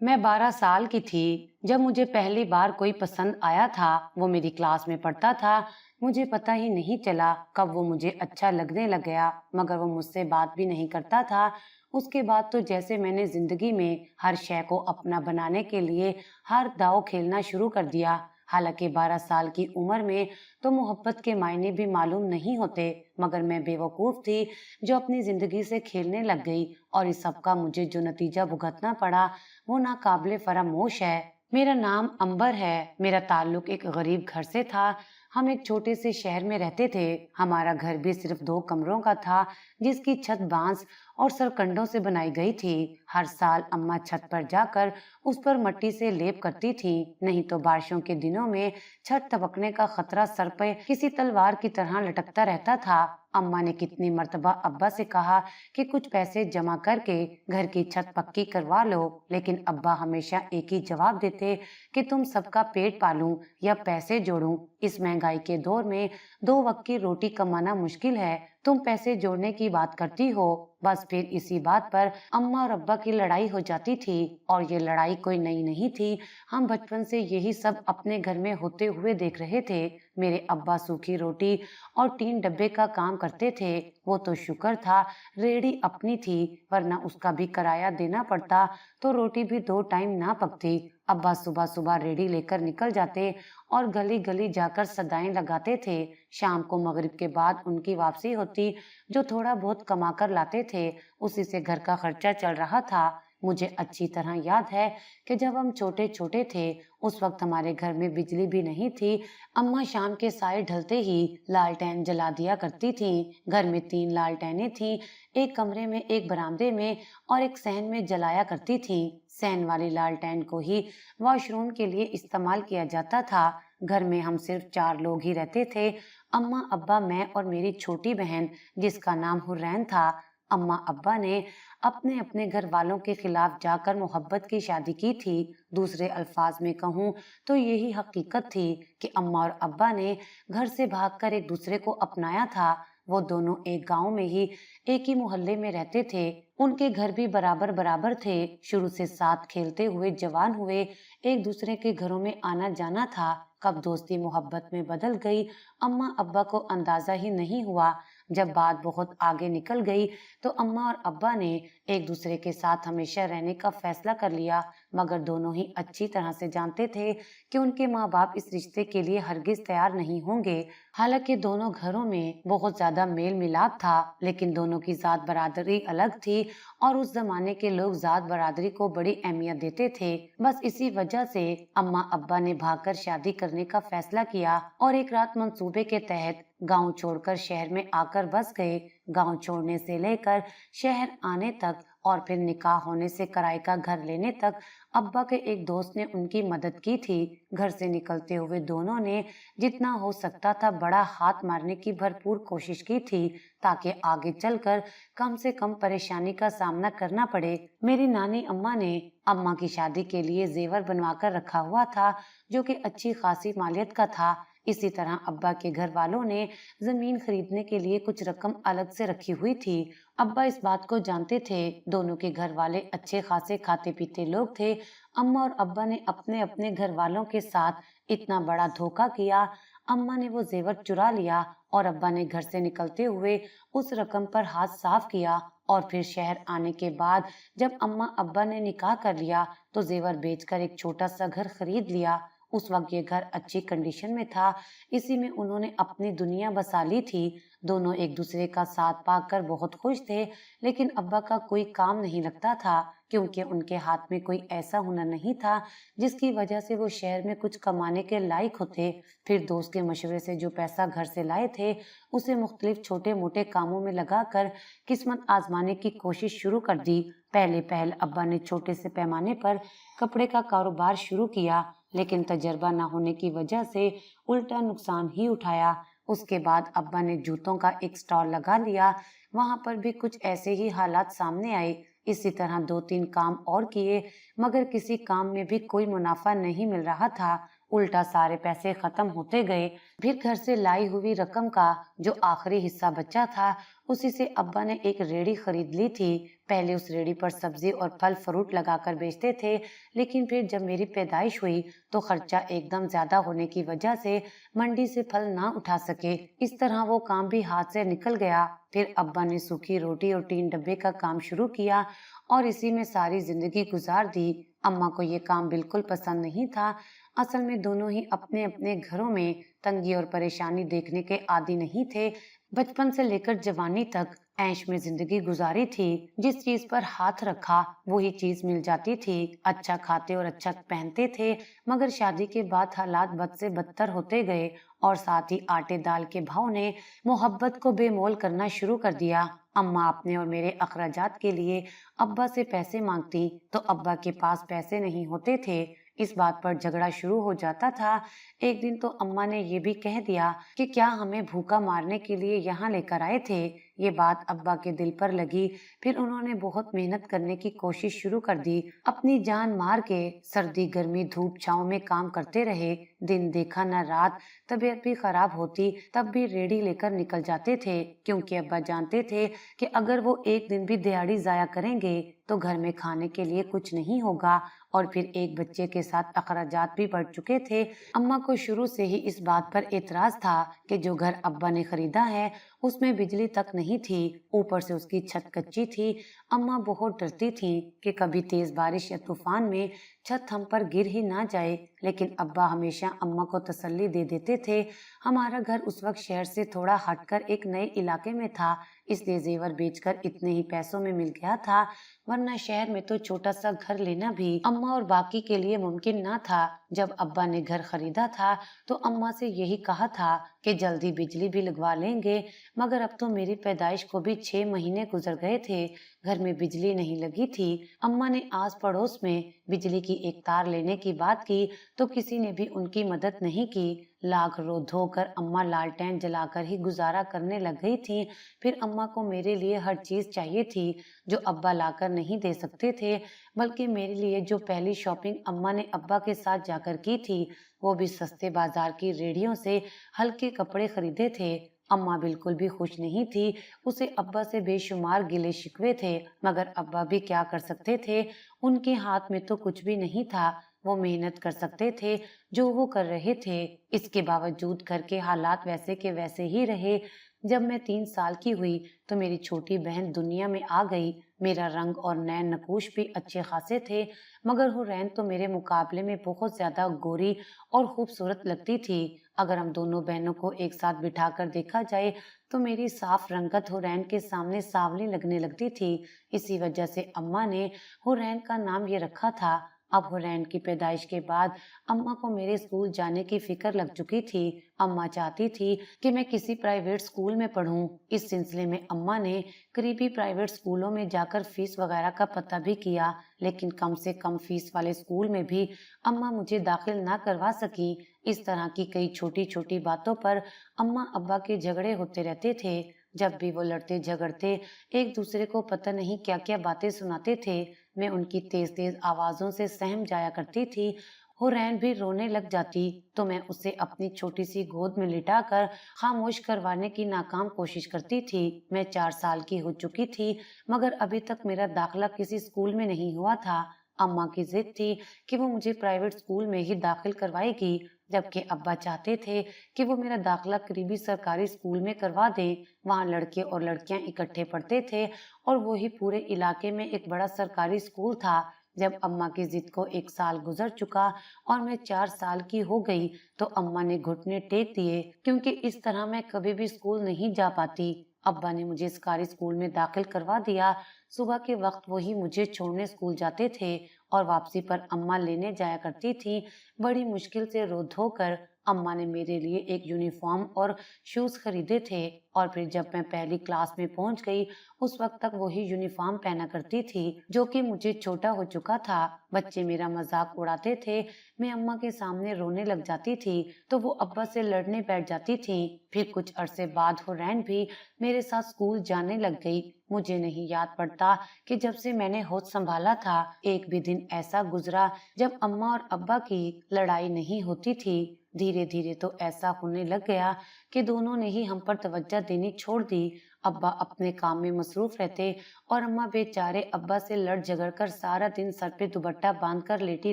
मैं 12 साल की थी जब मुझे पहली बार कोई पसंद आया था। वो मेरी क्लास में पढ़ता था। मुझे पता ही नहीं चला कब वो मुझे अच्छा लगने लग गया, मगर वो मुझसे बात भी नहीं करता था। उसके बाद तो जैसे मैंने जिंदगी में हर शय को अपना बनाने के लिए हर दांव खेलना शुरू कर दिया। हालांकि 12 साल की उम्र में तो मोहब्बत के मायने भी मालूम नहीं होते, मगर मैं बेवकूफ थी जो अपनी जिंदगी से खेलने लग गई, और इस सब का मुझे जो नतीजा भुगतना पड़ा वो नाकाबिले फरामोश है। मेरा नाम अंबर है। मेरा ताल्लुक एक गरीब घर से था। हम एक छोटे से शहर में रहते थे। हमारा घर भी सिर्फ 2 कमरों का था, जिसकी छत बांस और सरकंडों से बनाई गई थी। हर साल अम्मा छत पर जाकर उस पर मिट्टी से लेप करती थी, नहीं तो बारिशों के दिनों में छत टपकने का खतरा सर पे किसी तलवार की तरह लटकता रहता था। अम्मा ने कितनी मर्तबा अब्बा से कहा कि कुछ पैसे जमा करके घर की छत पक्की करवा लो, लेकिन अब्बा हमेशा एक ही जवाब देते कि तुम सबका पेट पालूं या पैसे जोड़ूं। इस महंगाई के दौर में 2 वक्त की रोटी कमाना मुश्किल है, तुम पैसे जोड़ने की बात करती हो। बस फिर इसी बात पर अम्मा और अब्बा की लड़ाई हो जाती थी, और ये लड़ाई कोई नई नहीं थी। हम बचपन से यही सब अपने घर में होते हुए देख रहे थे। मेरे अब्बा सूखी रोटी और टीन डब्बे का काम करते थे। वो तो शुक्र था रेहड़ी अपनी थी, वरना उसका भी किराया देना पड़ता तो रोटी भी 2 टाइम ना पकती। अब्बा सुबह सुबह रेहड़ी लेकर निकल जाते और गली गली जाकर सदाएं लगाते थे। शाम को मगरिब के बाद उनकी वापसी होती। जो थोड़ा बहुत कमा कर लाते थे उसी से घर का खर्चा चल रहा था। मुझे अच्छी तरह याद है कि जब हम छोटे छोटे थे उस वक्त हमारे घर में बिजली भी नहीं थी। अम्मा शाम के साए ढलते ही लालटेन जला दिया करती थी। घर में 3 लालटेनें थी, एक कमरे में, एक बरामदे में और एक सहन में जलाया करती थी। सहन वाली लालटेन को ही वॉशरूम के लिए इस्तेमाल किया जाता था। घर में हम सिर्फ 4 लोग ही रहते थे, अम्मा, अब्बा, मैं और मेरी छोटी बहन, जिसका नाम हुरैन था। अम्मा अब्बा ने अपने अपने घर वालों के खिलाफ जाकर मोहब्बत की शादी की थी। दूसरे अल्फाज में कहूँ तो यही हकीकत थी कि अम्मा और अब्बा ने घर से भागकर एक दूसरे को अपनाया था। वो दोनों एक गांव में ही, एक ही मोहल्ले में रहते थे। उनके घर भी बराबर बराबर थे। शुरू से साथ खेलते हुए जवान हुए, एक दूसरे के घरों में आना जाना था। कब दोस्ती मोहब्बत में बदल गई, अम्मा अब्बा को अंदाजा ही नहीं हुआ। जब बात बहुत आगे निकल गई तो अम्मा और अब्बा ने एक दूसरे के साथ हमेशा रहने का फैसला कर लिया, मगर दोनों ही अच्छी तरह से जानते थे कि उनके माँ बाप इस रिश्ते के लिए हरगिज तैयार नहीं होंगे। हालांकि दोनों घरों में बहुत ज्यादा मेल मिलाप था, लेकिन दोनों की जात बरादरी अलग थी और उस जमाने के लोग जात बरादरी को बड़ी अहमियत देते थे। बस इसी वजह से अम्मा अब्बा ने भागकर शादी करने का फैसला किया और एक रात मंसूबे के तहत गांव छोड़कर शहर में आकर बस गए। गांव छोड़ने से लेकर शहर आने तक और फिर निकाह होने से किराए का घर लेने तक अब्बा के एक दोस्त ने उनकी मदद की थी। घर से निकलते हुए दोनों ने जितना हो सकता था बड़ा हाथ मारने की भरपूर कोशिश की थी, ताकि आगे चलकर कम से कम परेशानी का सामना करना पड़े। मेरी नानी अम्मा ने अम्मा की शादी के लिए जेवर बनवा कर रखा हुआ था, जो कि अच्छी खासी मालियत का था। इसी तरह अब्बा के घर वालों ने जमीन खरीदने के लिए कुछ रकम अलग से रखी हुई थी। अब्बा इस बात को जानते थे। दोनों के घर वाले अच्छे खासे खाते पीते लोग थे। अम्मा और अब्बा ने अपने अपने घर वालों के साथ इतना बड़ा धोखा किया। अम्मा ने वो जेवर चुरा लिया और अब्बा ने घर से निकलते हुए उस रकम पर हाथ साफ किया, और फिर शहर आने के बाद जब अम्मा अब्बा ने निकाह कर लिया तो जेवर बेचकर एक छोटा सा घर खरीद लिया। उस वक्त ये घर अच्छी कंडीशन में था। इसी में उन्होंने अपनी दुनिया बसा ली थी। दोनों एक दूसरे का साथ पाकर बहुत खुश थे, लेकिन अब्बा का कोई काम नहीं लगता था, क्योंकि उनके हाथ में कोई ऐसा हुनर नहीं था जिसकी वजह से वो शहर में कुछ कमाने के लायक होते। फिर दोस्त के मशवरे से जो पैसा घर से लाए थे उसे मुख्तलिफ छोटे मोटे कामों में लगाकर किस्मत आजमाने की कोशिश शुरू कर दी। पहले पहल अब्बा ने छोटे से पैमाने पर कपड़े का कारोबार शुरू किया, लेकिन तजर्बा न होने की वजह से उल्टा नुकसान ही उठाया। उसके बाद अब्बा ने जूतों का एक स्टॉल लगा लिया। वहां पर भी कुछ ऐसे ही हालात सामने आए। इसी तरह 2-3 काम और किए, मगर किसी काम में भी कोई मुनाफा नहीं मिल रहा था। उल्टा सारे पैसे खत्म होते गए। फिर घर से लाई हुई रकम का जो आखिरी हिस्सा बचा था, उसी से अब्बा ने एक रेहड़ी खरीद ली थी। पहले उस रेहड़ी पर सब्जी और फल फ्रूट लगाकर बेचते थे, लेकिन फिर जब मेरी पैदाइश हुई तो खर्चा एकदम ज्यादा होने की वजह से मंडी से फल ना उठा सके। इस तरह वो काम भी हाथ से निकल गया। फिर अब्बा ने सूखी रोटी और टीन डब्बे का काम शुरू किया और इसी में सारी जिंदगी गुजार दी। अम्मा को ये काम बिल्कुल पसंद नहीं था। असल में दोनों ही अपने अपने घरों में तंगी और परेशानी देखने के आदी नहीं थे। बचपन से लेकर जवानी तक ऐश में जिंदगी गुजारी थी। जिस चीज पर हाथ रखा वही चीज मिल जाती थी। अच्छा खाते और अच्छा पहनते थे, मगर शादी के बाद हालात बद से बदतर होते गए और साथ ही आटे दाल के भाव ने मोहब्बत को बेमोल करना शुरू कर दिया। अम्मा अपने और मेरे अखराजात के लिए अब्बा से पैसे मांगती तो अब्बा के पास पैसे नहीं होते थे। इस बात पर झगड़ा शुरू हो जाता था। एक दिन तो अम्मा ने ये भी कह दिया कि क्या हमें भूखा मारने के लिए यहाँ लेकर आए थे। ये बात अब्बा के दिल पर लगी। फिर उन्होंने बहुत मेहनत करने की कोशिश शुरू कर दी। अपनी जान मार के सर्दी गर्मी धूप छांव में काम करते रहे। दिन देखा न रात। तबीयत भी खराब होती तब भी रेडी लेकर निकल जाते थे, क्योंकि अब्बा जानते थे कि अगर वो एक दिन भी दिहाड़ी जाया करेंगे तो घर में खाने के लिए कुछ नहीं होगा। और फिर एक बच्चे के साथ अखराजात भी बढ़ चुके थे। अम्मा को शुरू से ही इस बात पर एतराज था कि जो घर अब्बा ने खरीदा है उसमें बिजली तक नहीं थी, ऊपर से उसकी छत कच्ची थी। अम्मा बहुत डरती थी कि कभी तेज बारिश या तूफान में छत हम पर गिर ही ना जाए, लेकिन अब्बा हमेशा अम्मा को तसल्ली दे देते थे। हमारा घर उस वक्त शहर से थोड़ा हटकर एक नए इलाके में था, इसलिए जेवर बेचकर इतने ही पैसों में मिल गया था, वरना शहर में तो छोटा सा घर लेना भी अम्मा और बाकी के लिए मुमकिन ना था। जब अब्बा ने घर खरीदा था तो अम्मा से यही कहा था कि जल्दी बिजली भी लगवा लेंगे, मगर अब तो मेरी पैदाइश को भी 6 महीने गुजर गए थे, घर में बिजली नहीं लगी थी। अम्मा ने आस पड़ोस में बिजली की एक तार लेने की बात की तो किसी ने भी उनकी मदद नहीं की। लाख रो धोकर अम्मा लालटेन जलाकर ही गुजारा करने लग गई थी। फिर अम्मा को मेरे लिए हर चीज चाहिए थी जो अब्बा लाकर नहीं दे सकते थे, बल्कि मेरे लिए जो पहली शॉपिंग अम्मा ने अब्बा के साथ जाकर की थी वो भी सस्ते बाजार की रेडियो से हल्के कपड़े खरीदे थे। अम्मा बिल्कुल भी खुश नहीं थी। उसे अब्बा से बेशुमार गिले शिकवे थे, मगर अब्बा भी क्या कर सकते थे, उनके हाथ में तो कुछ भी नहीं था। वो मेहनत कर सकते थे जो वो कर रहे थे। इसके बावजूद घर के हालात वैसे के वैसे ही रहे। जब मैं 3 साल की हुई तो मेरी छोटी बहन दुनिया में आ गई। मेरा रंग और नैन नकूश भी अच्छे खासे थे, मगर हुरैन तो मेरे मुकाबले में बहुत ज्यादा गोरी और खूबसूरत लगती थी। अगर हम दोनों बहनों को एक साथ बिठाकर देखा जाए तो मेरी साफ रंगत हुरैन के सामने सांवली लगने लगती थी। इसी वजह से अम्मा ने हुरैन का नाम ये रखा था। अब हुरैन की पैदाइश के बाद अम्मा को मेरे स्कूल जाने की फिक्र लग चुकी थी। अम्मा चाहती थी कि मैं किसी प्राइवेट स्कूल में पढ़ूं। इस सिलसिले में अम्मा ने करीबी प्राइवेट स्कूलों में जाकर फीस वगैरह का पता भी किया, लेकिन कम से कम फीस वाले स्कूल में भी अम्मा मुझे दाखिल ना करवा सकी। इस तरह की कई छोटी छोटी बातों पर अम्मा अब्बा के झगड़े होते रहते थे। जब भी वो लड़ते झगड़ते एक दूसरे को पता नहीं क्या क्या बातें सुनाते थे, मैं उनकी तेज तेज आवाजों से सहम जाया करती थी। हुरैन भी रोने लग जाती तो मैं उसे अपनी छोटी सी गोद में लिटाकर खामोश करवाने की नाकाम कोशिश करती थी। मैं 4 साल की हो चुकी थी, मगर अभी तक मेरा दाखिला किसी स्कूल में नहीं हुआ था। अम्मा की जिद थी कि वो मुझे प्राइवेट स्कूल में ही दाखिल करवाएगी, जबकि अब्बा चाहते थे कि वो मेरा दाखिला करीबी सरकारी स्कूल में करवा दें। वहाँ लड़के और लड़कियां इकट्ठे पढ़ते थे और वो ही पूरे इलाके में एक बड़ा सरकारी स्कूल था। जब अम्मा की जिद को 1 साल गुजर चुका और मैं 4 साल की हो गई तो अम्मा ने घुटने टेक दिए, क्योंकि इस तरह मैं कभी भी स्कूल नहीं जा पाती। अब्बा ने मुझे सरकारी स्कूल में दाखिल करवा दिया। सुबह के वक्त वही मुझे छोड़ने स्कूल जाते थे और वापसी पर अम्मा लेने जाया करती थी। बड़ी मुश्किल से रो धो कर अम्मा ने मेरे लिए एक यूनिफॉर्म और शूज खरीदे थे और फिर जब मैं पहली क्लास में पहुंच गई उस वक्त तक वही यूनिफॉर्म पहना करती थी जो कि मुझे छोटा हो चुका था। बच्चे मेरा मजाक उड़ाते थे, मैं अम्मा के सामने रोने लग जाती थी तो वो अब्बा से लड़ने बैठ जाती थी। फिर कुछ अरसे बाद हुरैन भी मेरे साथ स्कूल जाने लग गई। मुझे नहीं याद पड़ता कि जब से मैंने होश संभाला था एक भी दिन ऐसा गुजरा जब अम्मा और अब्बा की लड़ाई नहीं होती थी। धीरे धीरे तो ऐसा होने लग गया कि दोनों ने ही हम पर तवज्जो देनी छोड़ दी। अब्बा अपने काम में मसरूफ रहते और अम्मा बेचारे अब्बा से लड़ झगड़ कर सारा दिन सर पे दुपट्टा बांध कर लेटी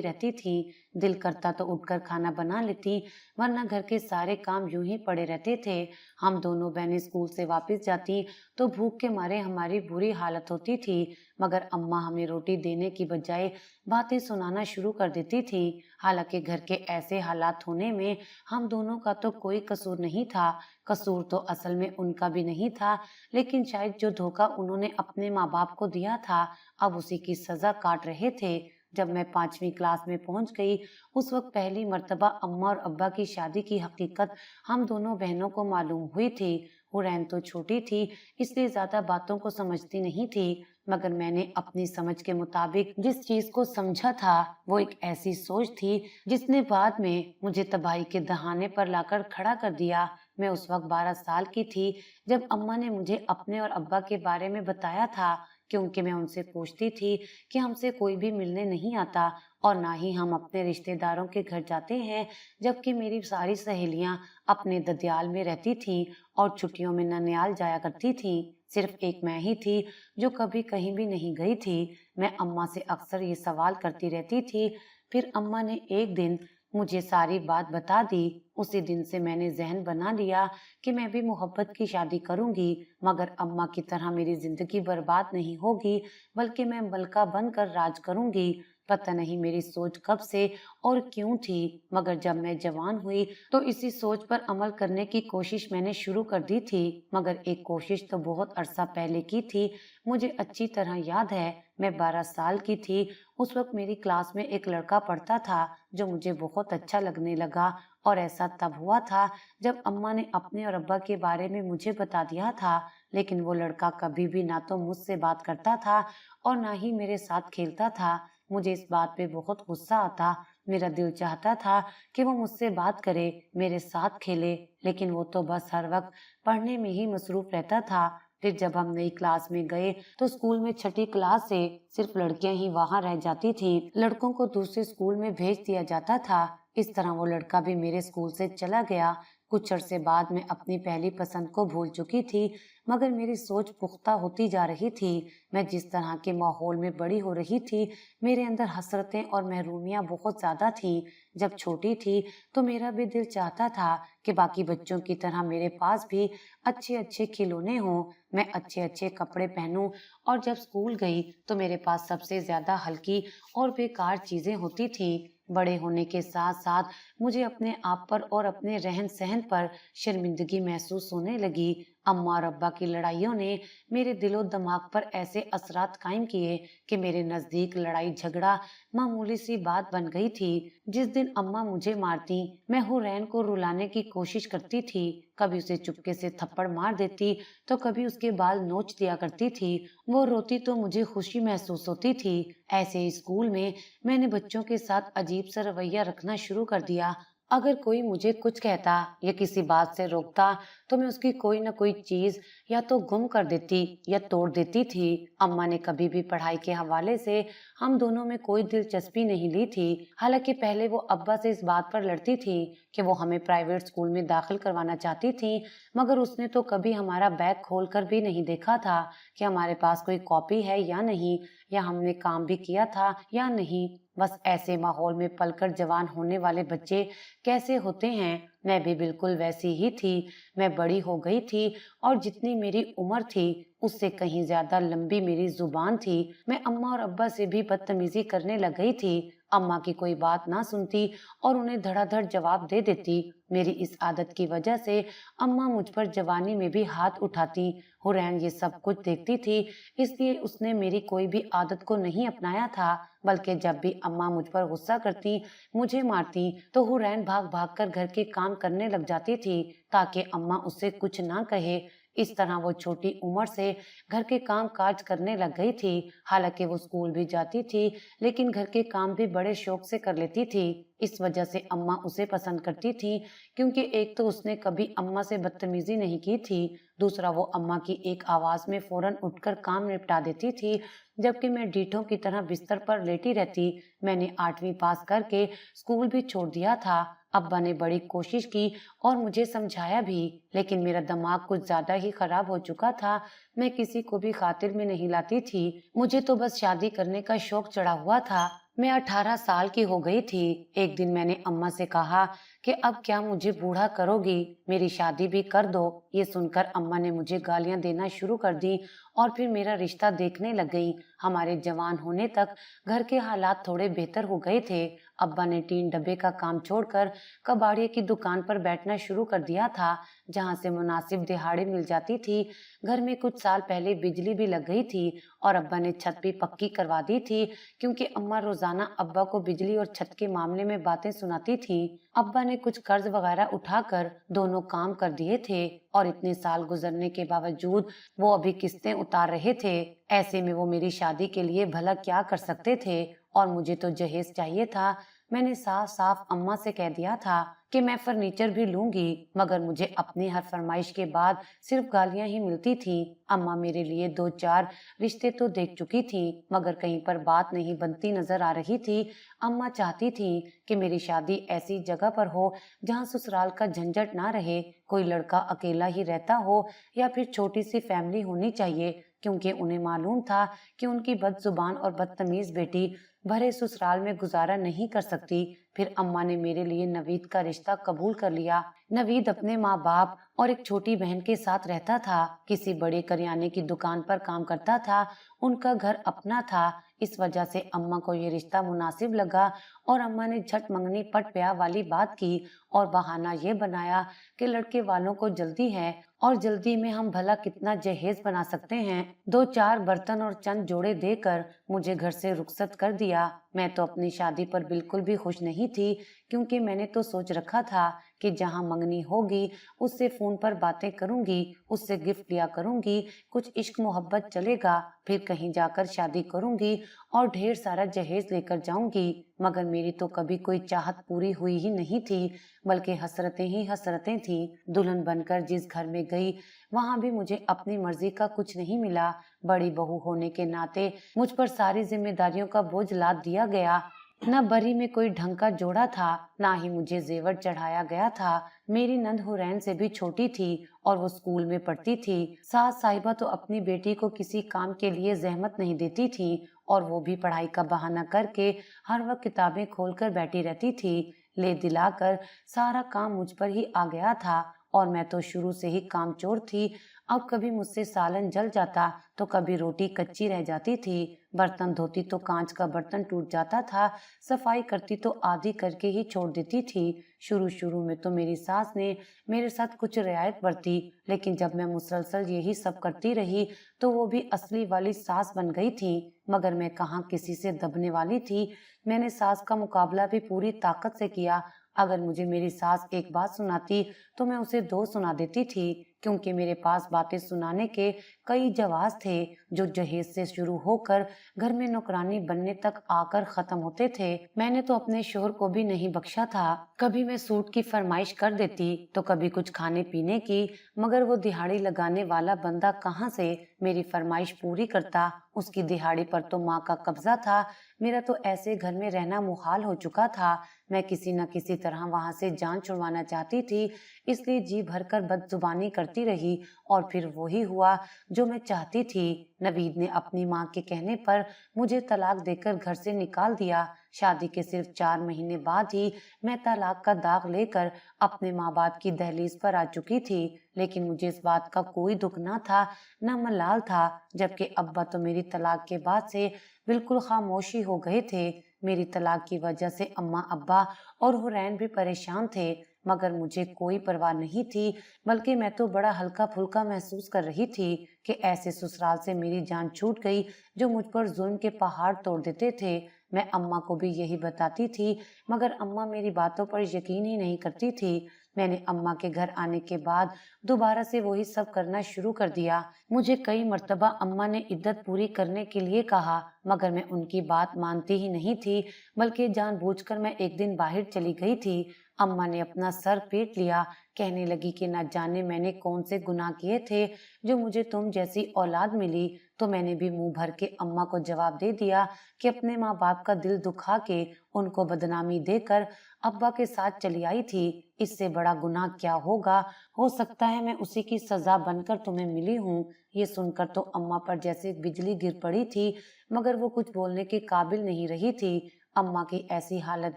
रहती थी। दिल करता तो उठकर खाना बना लेती, वरना घर के सारे काम यूं ही पड़े रहते थे। हम दोनों बहनें स्कूल से वापस जाती तो भूख के मारे हमारी बुरी हालत होती थी, मगर अम्मा हमें रोटी देने की बजाय बातें सुनाना शुरू कर देती थी। हालांकि घर के ऐसे हालात होने में हम दोनों का तो कोई कसूर नहीं था। कसूर तो असल में उनका भी नहीं था, लेकिन शायद जो धोखा उन्होंने अपने माँ बाप को दिया था अब उसी की सजा काट रहे थे। जब मैं 5वीं क्लास में पहुंच गई उस वक्त पहली मर्तबा अम्मा और अब्बा की शादी की हकीकत हम दोनों बहनों को मालूम हुई थी। हुरैन तो छोटी थी इसलिए ज्यादा बातों को समझती नहीं थी, मगर मैंने अपनी समझ के मुताबिक जिस चीज को समझा था वो एक ऐसी सोच थी जिसने बाद में मुझे तबाही के दहाने पर लाकर खड़ा कर दिया। मैं उस वक्त 12 साल की थी जब अम्मा ने मुझे अपने और अब्बा के बारे में बताया था, क्योंकि मैं उनसे पूछती थी कि हमसे कोई भी मिलने नहीं आता और ना ही हम अपने रिश्तेदारों के घर जाते हैं, जबकि मेरी सारी सहेलियां अपने ददियाल में रहती थी और छुट्टियों में ननियाल जाया करती थी। सिर्फ एक मैं ही थी जो कभी कहीं भी नहीं गई थी। मैं अम्मा से अक्सर ये सवाल करती रहती थी। फिर अम्मा ने एक दिन मुझे सारी बात बता दी। उसी दिन से मैंने जहन बना लिया कि मैं भी मोहब्बत की शादी करूंगी, मगर अम्मा की तरह मेरी जिंदगी बर्बाद नहीं होगी, बल्कि मैं मलका बनकर राज करूंगी। पता नहीं मेरी सोच कब से और क्यों थी, मगर जब मैं जवान हुई तो इसी सोच पर अमल करने की कोशिश मैंने शुरू कर दी थी। मगर एक कोशिश तो बहुत अरसा पहले की थी। मुझे अच्छी तरह याद है, मैं 12 साल की थी। उस वक्त मेरी क्लास में एक लड़का पढ़ता था जो मुझे बहुत अच्छा लगने लगा, और ऐसा तब हुआ था जब अम्मा ने अपने और अब्बा के बारे में मुझे बता दिया था। लेकिन वो लड़का कभी भी ना तो मुझसे बात करता था और ना ही मेरे साथ खेलता था। मुझे इस बात पे बहुत गुस्सा आता। मेरा दिल चाहता था कि वो मुझसे बात करे, मेरे साथ खेले, लेकिन वो तो बस हर वक्त पढ़ने में ही मसरूफ रहता था। फिर जब हम नई क्लास में गए तो स्कूल में छठी क्लास से सिर्फ लड़कियां ही वहां रह जाती थीं। लड़कों को दूसरे स्कूल में भेज दिया जाता था। इस तरह वो लड़का भी मेरे स्कूल से चला गया। कुछ अरसे बाद मैं अपनी पहली पसंद को भूल चुकी थी, मगर मेरी सोच पुख्ता होती जा रही थी। मैं जिस तरह के माहौल में बड़ी हो रही थी, मेरे अंदर हसरतें और महरूमियां बहुत ज्यादा थीं। जब छोटी थी तो मेरा भी दिल चाहता था कि बाकी बच्चों की तरह मेरे पास भी अच्छे अच्छे खिलौने हों, मैं अच्छे अच्छे कपड़े पहनूं, और जब स्कूल गई तो मेरे पास सबसे ज्यादा हल्की और बेकार चीजें होती थीं। बड़े होने के साथ साथ मुझे अपने आप पर और अपने रहन सहन पर शर्मिंदगी महसूस होने लगी। अम्मा और अब्बा की लड़ाइयों ने मेरे दिलो दिमाग पर ऐसे असरात कायम किए कि मेरे नजदीक लड़ाई झगड़ा मामूली सी बात बन गई थी। जिस दिन अम्मा मुझे मारती, मैं हुरैन को रुलाने की कोशिश करती थी। कभी उसे चुपके से थप्पड़ मार देती तो कभी उसके बाल नोच दिया करती थी। वो रोती तो मुझे खुशी महसूस होती थी। ऐसे ही स्कूल में मैंने बच्चों के साथ अजीब सा रवैया रखना शुरू कर दिया। अगर कोई मुझे कुछ कहता या किसी बात से रोकता तो मैं उसकी कोई न कोई चीज या तो गुम कर देती या तोड़ देती थी। अम्मा ने कभी भी पढ़ाई के हवाले से हम दोनों में कोई दिलचस्पी नहीं ली थी। हालांकि पहले वो अब्बा से इस बात पर लड़ती थी कि वो हमें प्राइवेट स्कूल में दाखिल करवाना चाहती थी, मगर उसने तो कभी हमारा बैग खोल कर भी नहीं देखा था कि हमारे पास कोई कॉपी है या नहीं, या हमने काम भी किया था या नहीं। बस ऐसे माहौल में पलकर जवान होने वाले बच्चे कैसे होते हैं, मैं भी बिल्कुल वैसी ही थी। मैं बड़ी हो गई थी और जितनी मेरी उम्र थी उससे कहीं ज्यादा लंबी मेरी जुबान थी। मैं अम्मा और अब्बा से भी बदतमीजी करने लग गई थी। अम्मा की कोई बात ना सुनती और उन्हें धड़ाधड़ जवाब दे देती। मेरी इस आदत की वजह से अम्मा मुझ पर जवानी में भी हाथ उठाती। हुरैन ये सब कुछ देखती थी, इसलिए उसने मेरी कोई भी आदत को नहीं अपनाया था, बल्कि जब भी अम्मा मुझ पर गुस्सा करती, मुझे मारती, तो हुरैन भाग भाग कर घर के काम करने लग जाती थी ताकि अम्मा उससे कुछ ना कहे। इस तरह वो छोटी उम्र से घर के काम काज करने लग गई थी। हालांकि वो स्कूल भी जाती थी, लेकिन घर के काम भी बड़े शौक से कर लेती थी। इस वजह से अम्मा उसे पसंद करती थी, क्योंकि एक तो उसने कभी अम्मा से बदतमीजी नहीं की थी, दूसरा वो अम्मा की एक आवाज में फौरन उठकर काम निपटा देती थी, जबकि मैं डीठों की तरह बिस्तर पर लेटी रहती। मैंने 8वीं पास करके स्कूल भी छोड़ दिया था। अब्बा ने बड़ी कोशिश की और मुझे समझाया भी, लेकिन मेरा दिमाग कुछ ज्यादा ही खराब हो चुका था। मैं किसी को भी खातिर में नहीं लाती थी, मुझे तो बस शादी करने का शौक चढ़ा हुआ था। मैं 18 साल की हो गई थी। एक दिन मैंने अम्मा से कहा कि अब क्या मुझे बूढ़ा करोगी, मेरी शादी भी कर दो। ये सुनकर अम्मा ने मुझे गालियां देना शुरू कर दी और फिर मेरा रिश्ता देखने लग गई। हमारे जवान होने तक घर के हालात थोड़े बेहतर हो गए थे। अब्बा ने टीन डब्बे का काम छोड़कर कबाड़िए की दुकान पर बैठना शुरू कर दिया था, जहां से मुनासिब दिहाड़ी मिल जाती थी। घर में कुछ साल पहले बिजली भी लग गई थी और अब्बा ने छत भी पक्की करवा दी थी, क्योंकि अम्मा रोजाना अब्बा को बिजली और छत के मामले में बातें सुनाती थी। अब्बा ने कुछ कर्ज वगैरह उठाकर दोनों काम कर दिए थे और इतने साल गुजरने के बावजूद वो अभी किस्तें उतार रहे थे। ऐसे में वो मेरी शादी के लिए भला क्या कर सकते थे, और मुझे तो जहेज चाहिए था। मैंने साफ साफ अम्मा से कह दिया था कि मैं फर्नीचर भी लूंगी, मगर मुझे अपनी हर फरमाइश के बाद सिर्फ गालियां ही मिलती थी। अम्मा मेरे लिए 2-4 रिश्ते तो देख चुकी थी, मगर कहीं पर बात नहीं बनती नजर आ रही थी। अम्मा चाहती थी कि मेरी शादी ऐसी जगह पर हो जहां ससुराल का झंझट ना रहे, कोई लड़का अकेला ही रहता हो, या फिर छोटी सी फैमिली होनी चाहिए, क्योंकि उन्हें मालूम था कि उनकी बदजुबान और बदतमीज बेटी भरे ससुराल में गुजारा नहीं कर सकती। फिर अम्मा ने मेरे लिए नवीद का रिश्ता कबूल कर लिया। नवीद अपने माँ बाप और एक छोटी बहन के साथ रहता था, किसी बड़े करियाने की दुकान पर काम करता था, उनका घर अपना था। इस वजह से अम्मा को ये रिश्ता मुनासिब लगा और अम्मा ने झट मंगनी पट ब्याह वाली बात की और बहाना ये बनाया कि लड़के वालों को जल्दी है और जल्दी में हम भला कितना जहेज बना सकते हैं। 2-4 बर्तन और चंद जोड़े देकर मुझे घर से रुखसत कर दिया। मैं तो अपनी शादी पर बिल्कुल भी खुश नहीं थी, क्योंकि मैंने तो सोच रखा था कि जहां मंगनी होगी उससे फोन पर बातें करूंगी, उससे गिफ्ट लिया करूंगी, कुछ इश्क मोहब्बत चलेगा, फिर कहीं जाकर शादी करूंगी और ढेर सारा जहेज लेकर जाऊंगी। मगर मेरी तो कभी कोई चाहत पूरी हुई ही नहीं थी, बल्कि हसरतें ही हसरतें थी। दुल्हन बनकर जिस घर में गई, वहां भी मुझे अपनी मर्जी का कुछ नहीं मिला। बड़ी बहू होने के नाते मुझ पर सारी जिम्मेदारियों का बोझ लाद दिया गया। न बरी में कोई ढंग का जोड़ा था, ना ही मुझे जेवर चढ़ाया गया था। मेरी नंद हुरैन से भी छोटी थी और वो स्कूल में पढ़ती थी। सास साहिबा तो अपनी बेटी को किसी काम के लिए जहमत नहीं देती थी, और वो भी पढ़ाई का बहाना करके हर वक्त किताबें खोलकर बैठी रहती थी। ले दिलाकर सारा काम मुझ पर ही आ गया था, और मैं तो शुरू से ही कामचोर थी। अब कभी मुझसे सालन जल जाता तो कभी रोटी कच्ची रह जाती थी। बर्तन धोती तो कांच का बर्तन टूट जाता था, सफाई करती तो आधी करके ही छोड़ देती थी। शुरू शुरू में तो मेरी सास ने मेरे साथ कुछ रियायत बरती, लेकिन जब मैं मुसलसल यही सब करती रही तो वो भी असली वाली सास बन गई थी। मगर मैं कहाँ किसी से दबने वाली थी। मैंने सास का मुकाबला भी पूरी ताकत से किया। अगर मुझे मेरी सास एक बात सुनाती तो मैं उसे 2 सुना देती थी, क्योंकि मेरे पास बातें सुनाने के कई जवाब थे, जो जहेज से शुरू होकर घर में नौकरानी बनने तक आकर खत्म होते थे। मैंने तो अपने शोहर को भी नहीं बख्शा था। कभी मैं सूट की फरमाइश कर देती तो कभी कुछ खाने पीने की, मगर वो दिहाड़ी लगाने वाला बंदा कहाँ से मेरी फरमाइश पूरी करता। उसकी दिहाड़ी पर तो माँ का कब्जा था। मेरा तो ऐसे घर में रहना मुहाल हो चुका था। मैं किसी न किसी तरह वहां से जान छुड़वाना चाहती थी, इसलिए जी भरकर बदजुबानी करती रही, और फिर वही हुआ जो मैं चाहती थी। नवीद ने अपनी माँ के कहने पर मुझे तलाक देकर घर से निकाल दिया। शादी के सिर्फ 4 महीने बाद ही मैं तलाक का दाग लेकर अपने माँ बाप की दहलीज पर आ चुकी थी, लेकिन मुझे इस बात का कोई दुख न था, न मलाल था, जबकि अब्बा तो मेरी तलाक के बाद से बिल्कुल खामोशी हो गए थे। मेरी तलाक की वजह से अम्मा अब्बा और हुरैन भी परेशान थे, मगर मुझे कोई परवाह नहीं थी, बल्कि मैं तो बड़ा हल्का फुल्का महसूस कर रही थी कि ऐसे ससुराल से मेरी जान छूट गई जो मुझ पर जुल्म के पहाड़ तोड़ देते थे। मैं अम्मा को भी यही बताती थी, मगर अम्मा मेरी बातों पर यकीन ही नहीं करती थी। मैंने अम्मा के घर आने के बाद दोबारा से वही सब करना शुरू कर दिया। मुझे कई मर्तबा अम्मा ने इद्दत पूरी करने के लिए कहा, मगर मैं उनकी बात मानती ही नहीं थी, बल्कि जानबूझकर मैं एक दिन बाहर चली गई थी। अम्मा ने अपना सर पीट लिया, कहने लगी कि न जाने मैंने कौन से गुनाह किए थे जो मुझे तुम जैसी औलाद मिली। तो मैंने भी मुंह भर के अम्मा को जवाब दे दिया कि अपने माँ बाप का दिल दुखा के उनको बदनामी देकर अब्बा के साथ चली आई थी। इससे बड़ा गुनाह क्या होगा? हो सकता है मैं उसी की सजा बनकर तुम्हें मिली हूँ। ये सुनकर तो अम्मा पर जैसे बिजली गिर पड़ी थी, मगर वो कुछ बोलने के काबिल नहीं रही थी। अम्मा की ऐसी हालत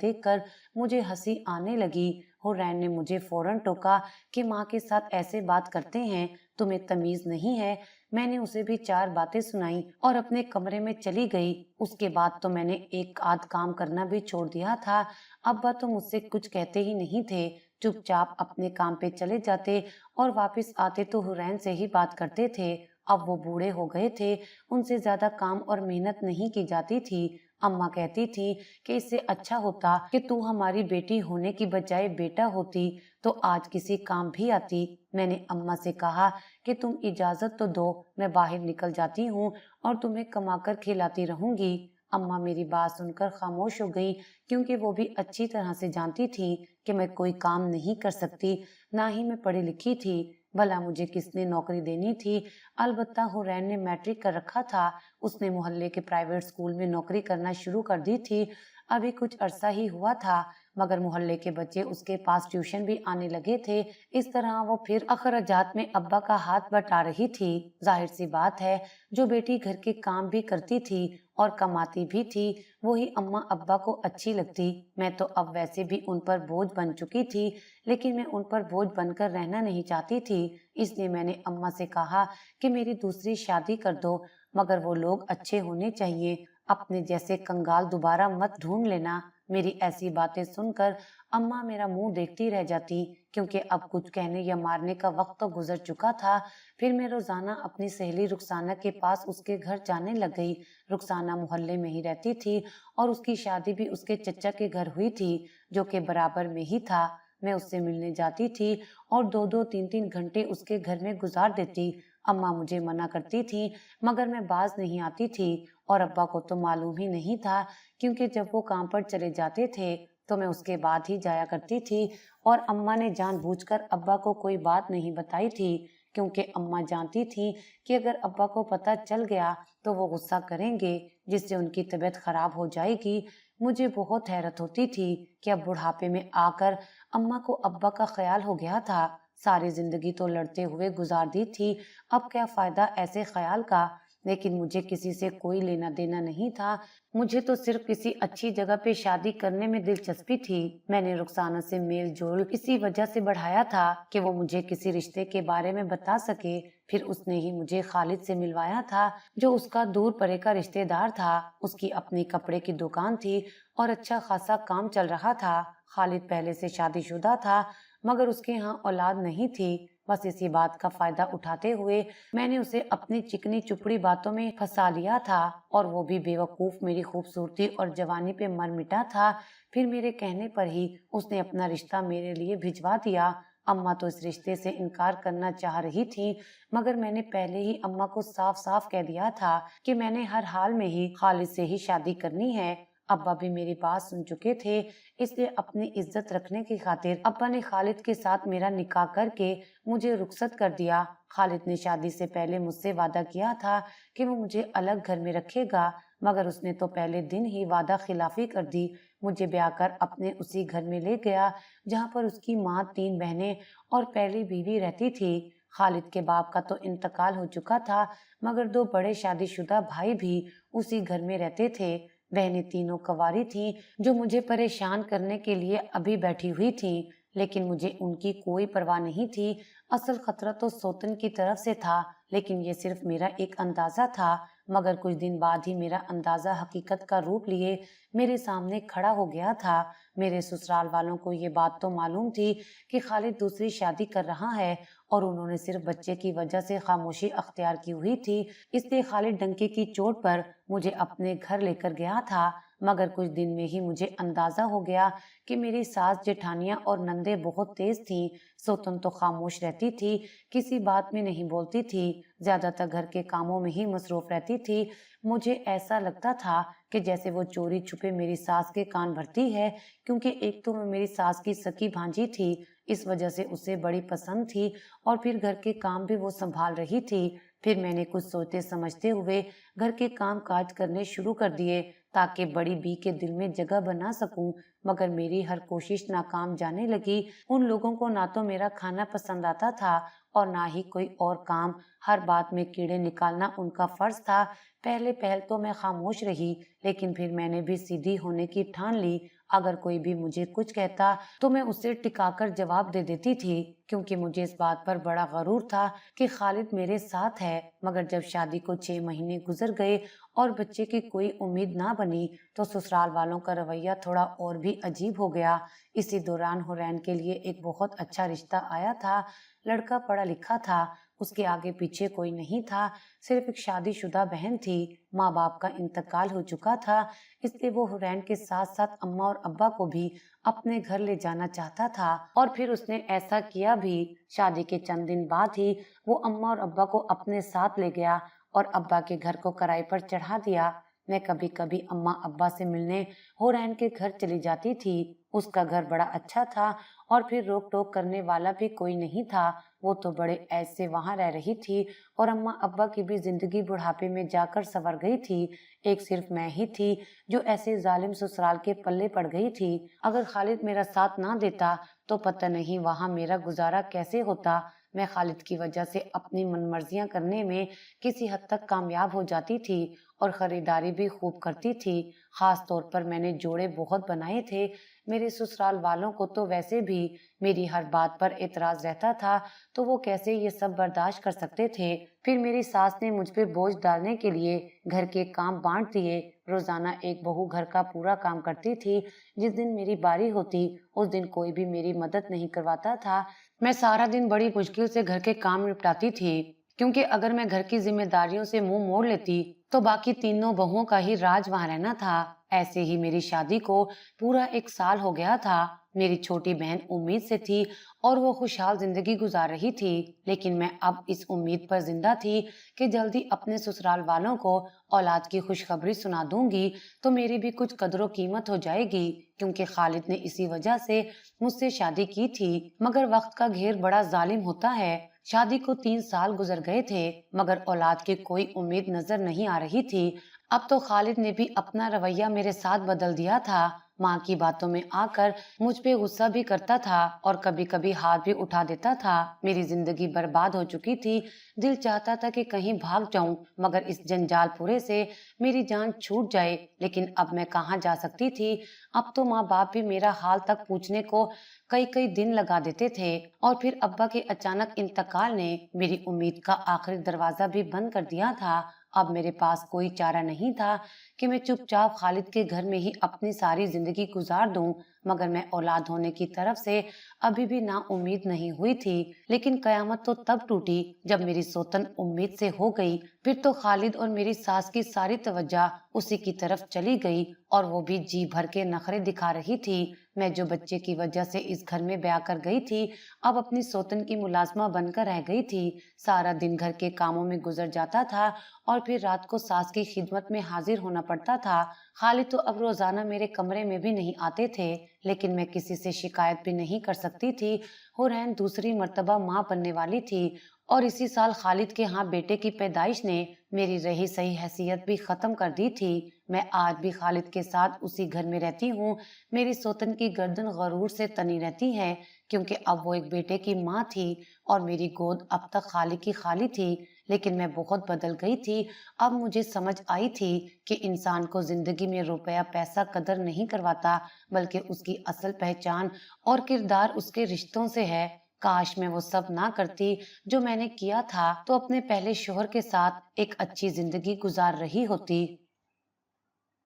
देखकर मुझे हंसी आने लगी। हुरैन ने मुझे फौरन टोका कि माँ के साथ ऐसे बात करते हैं, तुम्हें तमीज नहीं है। मैंने उसे भी 4 बातें सुनाई और अपने कमरे में चली गई। उसके बाद तो मैंने एक आध काम करना भी छोड़ दिया था। अब्बा तो मुझसे कुछ कहते ही नहीं थे, चुपचाप अपने काम पे चले जाते और वापस आते तो हुरैन से ही बात करते थे। अब वो बूढ़े हो गए थे, उनसे ज्यादा काम और मेहनत नहीं की जाती थी। अम्मा कहती थी कि इससे अच्छा होता कि तू हमारी बेटी होने की बजाय बेटा होती तो आज किसी काम भी आती। मैंने अम्मा से कहा कि तुम इजाजत तो दो, मैं बाहर निकल जाती हूँ और तुम्हें कमाकर खिलाती रहूंगी। अम्मा मेरी बात सुनकर खामोश हो गई, क्योंकि वो भी अच्छी तरह से जानती थी कि मैं कोई काम नहीं कर सकती, ना ही मैं पढ़ी लिखी थी। भला मुझे किसने नौकरी देनी थी? अलबत्ता हुरैन ने मैट्रिक कर रखा था। उसने मोहल्ले के प्राइवेट स्कूल में नौकरी करना शुरू कर दी थी। अभी कुछ अरसा ही हुआ था, मगर मोहल्ले के बच्चे उसके पास ट्यूशन भी आने लगे थे। इस तरह वो फिर अखराजात में अब्बा का हाथ बटा रही थी। जाहिर सी बात है, जो बेटी घर के काम भी करती थी और कमाती भी थी, वही अम्मा अब्बा को अच्छी लगती। मैं तो अब वैसे भी उन पर बोझ बन चुकी थी, लेकिन मैं उन पर बोझ बनकर रहना नहीं चाहती थी। इसलिए मैंने अम्मा से कहा कि मेरी दूसरी शादी कर दो, मगर वो लोग अच्छे होने चाहिए। अपने जैसे कंगाल दोबारा मत ढूंढ लेना। मेरी ऐसी बातें सुनकर अम्मा मेरा मुंह देखती रह जाती, क्योंकि अब कुछ कहने या मारने का वक्त तो गुजर चुका था। फिर मैं रोजाना अपनी सहेली रुखसाना के पास उसके घर जाने लग गई। रुखसाना मोहल्ले में ही रहती थी और उसकी शादी भी उसके चचा के घर हुई थी, जो कि बराबर में ही था। मैं उससे मिलने जाती थी और 2-2 3-3 घंटे उसके घर में गुजार देती। अम्मा मुझे मना करती थी, मगर मैं बाज नहीं आती थी और अब्बा को तो मालूम ही नहीं था, क्योंकि जब वो काम पर चले जाते थे तो मैं उसके बाद ही जाया करती थी। और अम्मा ने जानबूझकर अब्बा को कोई बात नहीं बताई थी, क्योंकि अम्मा जानती थी कि अगर अब्बा को पता चल गया तो वो गुस्सा करेंगे, जिससे उनकी तबीयत खराब हो जाएगी। मुझे बहुत हैरत होती थी कि अब बुढ़ापे में आकर अम्मा को अब्बा का ख्याल हो गया था। सारी जिंदगी तो लड़ते हुए गुजार दी थी, अब क्या फायदा ऐसे ख्याल का? लेकिन मुझे किसी से कोई लेना देना नहीं था। मुझे तो सिर्फ किसी अच्छी जगह पे शादी करने में दिलचस्पी थी। मैंने रुखसाना से मेल जोल इसी वजह से बढ़ाया था कि वो मुझे किसी रिश्ते के बारे में बता सके। फिर उसने ही मुझे खालिद से मिलवाया था, जो उसका दूर परे का रिश्तेदार था। उसकी अपनी कपड़े की दुकान थी और अच्छा खासा काम चल रहा था। खालिद पहले से शादीशुदा था, मगर उसके यहाँ औलाद नहीं थी। बस इसी बात का फायदा उठाते हुए मैंने उसे अपनी चिकनी चुपड़ी बातों में फंसा लिया था, और वो भी बेवकूफ मेरी खूबसूरती और जवानी पे मर मिटा था। फिर मेरे कहने पर ही उसने अपना रिश्ता मेरे लिए भिजवा दिया। अम्मा तो इस रिश्ते से इनकार करना चाह रही थी, मगर मैंने पहले ही अम्मा को साफ साफ कह दिया था कि मैंने हर हाल में ही खालिद से ही शादी करनी है। अब्बा भी मेरी बात सुन चुके थे, इसलिए अपनी इज्जत रखने की खातिर अब्बा ने खालिद के साथ मेरा निकाह करके मुझे रुखसत कर दिया। खालिद ने शादी से पहले मुझसे वादा किया था कि वो मुझे अलग घर में रखेगा, मगर उसने तो पहले दिन ही वादा खिलाफी कर दी। मुझे ब्याह कर अपने उसी घर में ले गया जहाँ पर उसकी माँ, 3 बहनें और पहली बीवी रहती थी। खालिद के बाप का तो इंतकाल हो चुका था, मगर 2 बड़े शादीशुदा भाई भी उसी घर में रहते थे। बहनें तीनों कवारी थीं, जो मुझे परेशान करने के लिए अभी बैठी हुई थीं, लेकिन मुझे उनकी कोई परवाह नहीं थी। असल खतरा तो सोतन की तरफ से था, लेकिन ये सिर्फ मेरा एक अंदाजा था। مگر کچھ دن بعد ہی میرا اندازہ حقیقت کا روپ لیے میرے سامنے کھڑا ہو گیا تھا۔ میرے سسرال والوں کو یہ بات تو معلوم تھی کہ خالد دوسری شادی کر رہا ہے اور انہوں نے صرف بچے کی وجہ سے خاموشی اختیار کی ہوئی تھی، اس لیے خالد ڈنکے کی چوٹ پر مجھے اپنے گھر لے کر گیا تھا۔ مگر کچھ دن میں ہی مجھے اندازہ ہو گیا کہ میری ساس جیٹھانیاں اور نندیں بہت تیز تھیں۔ سوتن تو خاموش رہتی تھی، کسی بات میں نہیں بولتی تھی، زیادہ تر گھر کے کاموں میں ہی مصروف رہتی تھی۔ مجھے ایسا لگتا تھا کہ جیسے وہ چوری چھپے میری ساس کے کان بھرتی ہے، کیونکہ ایک تو میں میری ساس کی سکی بھانجی تھی، اس وجہ سے اسے بڑی پسند تھی، اور پھر گھر کے کام بھی وہ سنبھال رہی تھی۔ پھر میں نے کچھ سوچتے سمجھتے ہوئے گھر کے کام کاج کرنے شروع کر دیے تاکہ بڑی بی کے دل میں جگہ بنا سکوں، مگر میری ہر کوشش ناکام جانے لگی۔ ان لوگوں کو نہ تو میرا کھانا پسند آتا تھا اور نہ ہی کوئی اور کام، ہر بات میں کیڑے نکالنا ان کا فرض تھا۔ پہل تو میں خاموش رہی، لیکن پھر میں نے بھی سیدھی ہونے کی ٹھان لی۔ اگر کوئی بھی مجھے کچھ کہتا تو میں اسے ٹکا کر جواب دے دیتی تھی، کیونکہ مجھے اس بات پر بڑا غرور تھا کہ خالد میرے ساتھ ہے۔ مگر جب شادی کو 6 مہینے گزر گئے اور بچے کی کوئی امید نہ بنی تو سسرال والوں کا رویہ تھوڑا اور بھی عجیب ہو گیا۔ اسی دوران حورین کے لیے ایک بہت اچھا رشتہ آیا تھا۔ لڑکا پڑھا لکھا تھا، اس کے آگے پیچھے کوئی نہیں تھا، صرف ایک شادی شدہ بہن تھی۔ ماں باپ کا انتقال ہو چکا تھا، اس لیے وہ حورین کے ساتھ ساتھ اماں اور ابا کو بھی اپنے گھر لے جانا چاہتا تھا، اور پھر اس نے ایسا کیا بھی۔ شادی کے چند دن بعد ہی وہ اماں اور ابا کو اپنے ساتھ لے گیا اور ابا کے گھر کو کرائے پر چڑھا دیا۔ میں کبھی کبھی اماں ابا سے ملنے حورین کے گھر چلی جاتی تھی۔ اس کا گھر بڑا اچھا تھا اور پھر روک ٹوک کرنے والا بھی کوئی نہیں تھا۔ وہ تو بڑے عیش سے وہاں رہ رہی تھی، اور اماں ابا کی بھی زندگی بڑھاپے میں جا کر سنور گئی تھی۔ ایک صرف میں ہی تھی جو ایسے ظالم سسرال کے پلے پڑ گئی تھی۔ اگر خالد میرا ساتھ نہ دیتا تو پتہ نہیں وہاں میرا گزارا کیسے ہوتا۔ میں خالد کی وجہ سے اپنی من مرضیاں کرنے میں کسی حد تک کامیاب ہو جاتی تھی اور خریداری بھی خوب کرتی تھی۔ خاص طور پر میں نے جوڑے بہت بنائے تھے۔ میرے سسرال والوں کو تو ویسے بھی میری ہر بات پر اعتراض رہتا تھا، تو وہ کیسے یہ سب برداشت کر سکتے تھے۔ پھر میری ساس نے مجھ پہ بوجھ ڈالنے کے لیے گھر کے کام بانٹ دیے۔ روزانہ ایک بہو گھر کا پورا کام کرتی تھی۔ جس دن میری باری ہوتی اس دن کوئی بھی میری مدد نہیں کرواتا تھا۔ میں سارا دن بڑی مشکل سے گھر کے کام نپٹاتی تھی، کیونکہ اگر میں گھر کی ذمہ داریوں سے منہ موڑ لیتی تو باقی تینوں بہوؤں کا ہی راج وہاں رہنا تھا۔ ایسے ہی میری شادی کو پورا 1 سال ہو گیا تھا۔ میری چھوٹی بہن امید سے تھی اور وہ خوشحال زندگی گزار رہی تھی، لیکن میں اب اس امید پر زندہ تھی کہ جلدی اپنے سسرال والوں کو اولاد کی خوشخبری سنا دوں گی تو میری بھی کچھ قدر و قیمت ہو جائے گی، کیونکہ خالد نے اسی وجہ سے مجھ سے شادی کی تھی۔ مگر وقت کا گھیر بڑا ظالم ہوتا ہے۔ شادی کو 3 سال گزر گئے تھے، مگر اولاد کی کوئی امید نظر نہیں آ رہی تھی۔ اب تو خالد نے بھی اپنا رویہ میرے ساتھ بدل دیا تھا۔ ماں کی باتوں میں آ کر مجھ پہ غصہ بھی کرتا تھا اور کبھی کبھی ہاتھ بھی اٹھا دیتا تھا۔ میری زندگی برباد ہو چکی تھی۔ دل چاہتا تھا کہ کہیں بھاگ جاؤں، مگر اس جنجال پورے سے میری جان چھوٹ جائے، لیکن اب میں کہاں جا سکتی تھی۔ اب تو ماں باپ بھی میرا حال تک پوچھنے کو کئی دن لگا دیتے تھے، اور پھر ابا کے اچانک انتقال نے میری امید کا آخری دروازہ بھی بند کر دیا تھا۔ اب میرے پاس کوئی چارہ نہیں تھا کہ میں چپ چاپ خالد کے گھر میں ہی اپنی ساری زندگی گزار دوں، مگر میں اولاد ہونے کی طرف سے ابھی بھی نا امید نہیں ہوئی تھی۔ لیکن قیامت تو تب ٹوٹی جب میری سوتن امید سے ہو گئی۔ پھر تو خالد اور میری ساس کی ساری توجہ اسی کی طرف چلی گئی، اور وہ بھی جی بھر کے نخرے دکھا رہی تھی۔ میں جو بچے کی وجہ سے اس گھر میں بیاہ کر گئی تھی، اب اپنی سوتن کی ملازمہ بن کر رہ گئی تھی۔ سارا دن گھر کے کاموں میں گزر جاتا تھا اور پھر رات کو ساس کی خدمت میں حاضر ہونا پڑتا تھا۔ خالد تو اب روزانہ میرے کمرے میں بھی نہیں آتے تھے، لیکن میں کسی سے شکایت بھی نہیں کر سکتی تھی۔ حورین دوسری مرتبہ ماں بننے والی تھی، اور اسی سال خالد کے ہاں بیٹے کی پیدائش نے میری رہی صحیح حیثیت بھی ختم کر دی تھی۔ میں آج بھی خالد کے ساتھ اسی گھر میں رہتی ہوں۔ میری سوتن کی گردن غرور سے تنی رہتی ہے، کیونکہ اب وہ ایک بیٹے کی ماں تھی اور میری گود اب تک خالی کی خالی تھی۔ لیکن میں بہت بدل گئی تھی۔ اب مجھے سمجھ آئی تھی کہ انسان کو زندگی میں روپیہ پیسہ قدر نہیں کرواتا، بلکہ اس کی اصل پہچان اور کردار اس کے رشتوں سے ہے۔ کاش میں وہ سب نہ کرتی جو میں نے کیا تھا، تو اپنے پہلے شوہر کے ساتھ ایک اچھی زندگی گزار رہی ہوتی۔